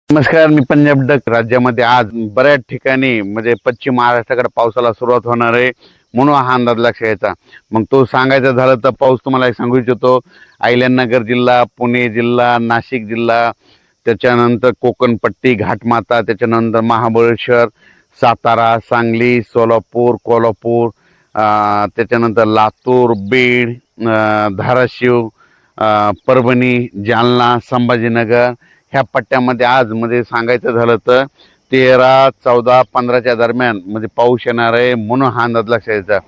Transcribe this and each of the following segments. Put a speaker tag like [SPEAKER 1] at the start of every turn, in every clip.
[SPEAKER 1] नमस्कार, मी पंजाब डक. राज्यामध्ये आज बऱ्याच ठिकाणी म्हणजे पश्चिम महाराष्ट्राकडे पावसाला सुरुवात होणार आहे, म्हणून हा अंदाज लक्षात घ्यायचा. मग तो सांगायचं झालं तर पाऊस तुम्हाला एक सांगू इच्छितो. अहिल्यानगर जिल्हा, पुणे जिल्हा, नाशिक जिल्हा, त्याच्यानंतर कोकणपट्टी, घाटमाता, त्याच्यानंतर महाबळेश्वर, सातारा, सांगली, सोलापूर, कोल्हापूर, त्याच्यानंतर लातूर, बीड, धाराशिव, परभणी, जालना, संभाजीनगर ह्या पट्ट्यामध्ये आज म्हणजे सांगायचं झालं तर 13, 14, 15च्या दरम्यान म्हणजे पाऊस येणार आहे, म्हणून हा अंदाज लक्षात घ्यायचा.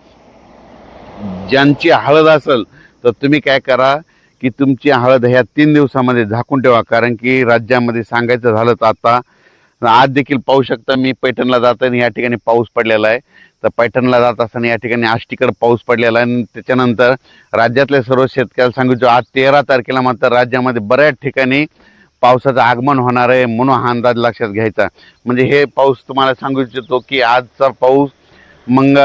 [SPEAKER 1] ज्यांची हळद असेल तर तुम्ही काय करा की तुमची हळद ह्या 3 दिवसामध्ये झाकून ठेवा. कारण की राज्यामध्ये सांगायचं झालं तर आता आज देखील पाहू शकता, मी पैठणला जाताना या ठिकाणी पाऊस पडलेला आहे. तर पैठणला जात असताना या ठिकाणी आष्टीकडे पाऊस पडलेला आहे. आणि त्याच्यानंतर राज्यातल्या सर्व शेतकऱ्याला सांगितलं आज 13 तारखेला मात्र राज्यामध्ये बऱ्याच ठिकाणी पावसाचं आगमन होणार आहे, म्हणून हा अंदाज लक्षात घ्यायचा. म्हणजे हे पाऊस तुम्हाला सांगू इच्छितो की आजचा पाऊस मग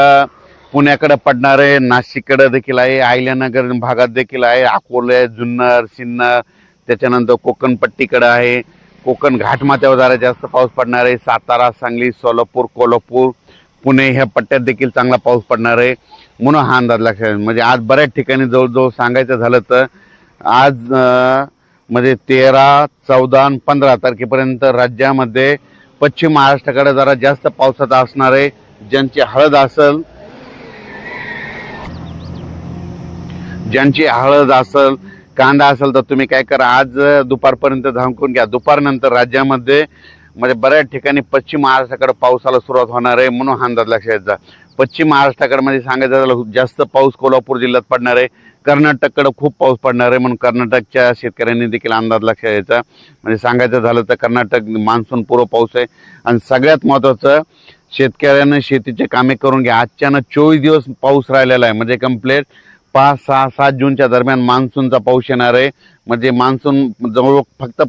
[SPEAKER 1] पुण्याकडे पडणार आहे, नाशिककडे देखील आहे, अहिल्यानगर भागात देखील आहे, अकोले, जुन्नर, सिन्नर, त्याच्यानंतर कोकणपट्टीकडे आहे, कोकण घाटमाथ्यावर जरा जास्त पाऊस पडणार आहे, सातारा, सांगली, सोलापूर, कोल्हापूर, पुणे ह्या पट्ट्यात देखील चांगला पाऊस पडणार आहे, म्हणून हा अंदाज लक्षात. म्हणजे आज बऱ्याच ठिकाणी जवळजवळ सांगायचं झालं तर आज म्हणजे 13, 14 आणि 15 तारखेपर्यंत राज्यामध्ये पश्चिम महाराष्ट्राकडे जरा जास्त पावसाचा असणार आहे. ज्यांची हळद असेल, कांदा असेल तर तुम्ही काय करा, आज दुपारपर्यंत झाकून घ्या. दुपारनंतर राज्यामध्ये म्हणजे बऱ्याच ठिकाणी पश्चिम महाराष्ट्राकडे पावसाला सुरुवात होणार आहे, म्हणून हा अंदाज लक्षात घ्यायचा. पश्चिम महाराष्ट्राकडे म्हणजे सांगायचं झालं जास्त पाऊस कोल्हापूर जिल्ह्यात पडणार आहे, कर्नाटककडे खूप पाऊस पडणार आहे, म्हणून कर्नाटकच्या शेतकऱ्यांनी देखील अंदाज लक्षात घ्यायचा. म्हणजे सांगायचं झालं तर कर्नाटक मान्सून पूर्व पाऊस आहे. आणि सगळ्यात महत्त्वाचं, शेतकऱ्यांना शेतीचे कामे करून घ्या. आजच्यानं 24 दिवस पाऊस राहिलेला आहे, म्हणजे कंप्लीट 5, 6, 7 जूनच्या दरम्यान मान्सूनचा पाऊस येणार आहे. म्हणजे मान्सून जवळ फक्त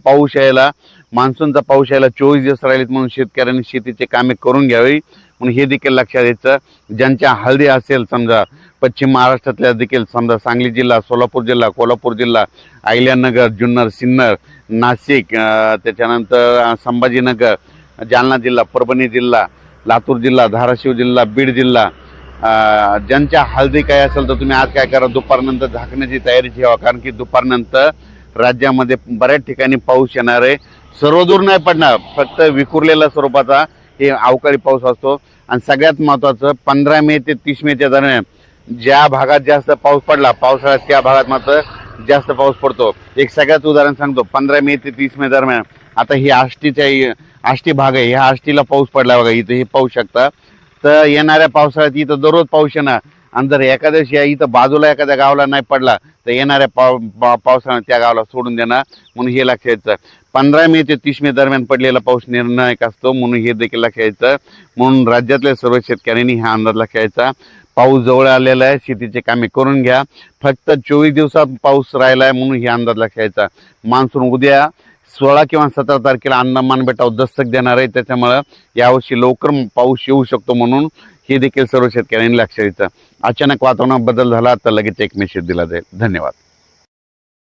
[SPEAKER 1] मान्सूनचा पाऊस यायला 24 दिवस राहिलेत, म्हणून शेतकऱ्यांनी शेतीचे कामे करून घ्यावी, म्हणून हे देखील लक्षात द्यायचं. ज्यांच्या हळदी असेल समजा पश्चिम महाराष्ट्रातल्या देखील समजा सांगली जिल्हा, सोलापूर जिल्हा, कोल्हापूर जिल्हा, अहिल्यानगर, जुन्नर, सिन्नर, नाशिक, त्याच्यानंतर संभाजीनगर, जालना जिल्हा, परभणी जिल्हा, लातूर जिल्हा, धाराशिव जिल्हा, बीड जिल्हा, ज्यांच्या हळदी काय असेल तर तुम्ही आज काय करा, दुपारनंतर झाकण्याची तयारी ठेवा. कारण की दुपारनंतर राज्यामध्ये बऱ्याच ठिकाणी पाऊस येणार आहे. सर्वदूर नाही पडणार, फक्त विखुरलेल्या स्वरूपाचा हे अवकाळी पाऊस असतो. आणि सगळ्यात महत्त्वाचं 15 मे ते 30 मेच्या दरम्यान ज्या भागात जास्त पाऊस पडला पावसाळ्यात त्या भागात मात्र जास्त पाऊस पडतो. एक सगळ्यात उदाहरण सांगतो, 15 मे ते 30 मे दरम्यान आता ही आष्टी भाग आहे, ह्या आष्टीला पाऊस पडला बघा, इथं हे पाहू शकता. तर येणाऱ्या पावसाळ्यात इथं दररोज पाऊस येणार. आणि जर एखाद्या दिवशी इथं बाजूला एखाद्या गावाला नाही पडला तर येणाऱ्या पावसाळ्यात त्या गावाला सोडून देणार, म्हणून हे लक्षात घ्यायचं. 15 मे ते 30 मे दरम्यान पडलेला पाऊस निर्णायक असतो, म्हणून हे देखील लक्षात घ्यायचं. म्हणून राज्यातल्या सर्व शेतकऱ्यांनी हा अंदाज लक्षात घ्यायचा. पाऊस जवळ आलेला आहे, शेतीचे कामे करून घ्या. फक्त 24 दिवसात पाऊस राहिला आहे, म्हणून हे अंदाज लक्षात घ्यायचा. मान्सून उद्या 16 किंवा 17 तारखेला अंदमान बेटावर दस्तक देणार आहे, त्याच्यामुळं यावर्षी लवकर पाऊस येऊ शकतो, म्हणून हे देखील सर्व शेतकऱ्यांनी लक्षात घ्यायचं. अचानक वातावरणात बदल झाला तर लगेच एक मेसेज दिला जाईल. धन्यवाद.